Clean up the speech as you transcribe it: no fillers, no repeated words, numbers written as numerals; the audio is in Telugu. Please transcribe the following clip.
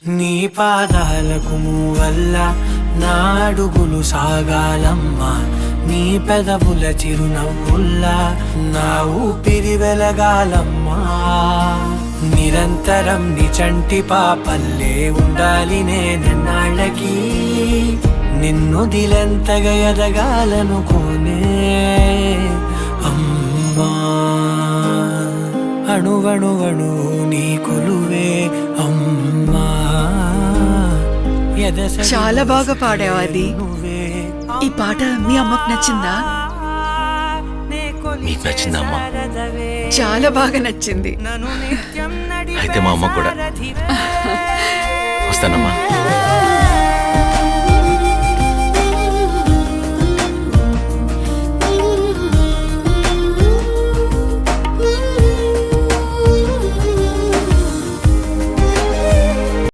నీ పాదాలకు వల్ల నా అడుగులు సాగాలమ్మా, నీ పెదవుల చిరునవ్వుల్లా నా ఊపిరి వెలగాలమ్మా. నిరంతరం నీ చంటి పాపల్లే ఉండాలి నేనన్నాళ్ళకి, నిన్ను దిలెంతగా ఎదగాలనుకోనే అమ్మా. అణువణువణు నీ కొలువే అమ్మా. చాలా బాగా పాడావు. అది ఈ పాట మీ అమ్మకు నచ్చిందా? మీకు నచ్చిందా అమ్మా? చాలా బాగా నచ్చింది. అయితే మా అమ్మ కూడా. వస్తానమ్మా.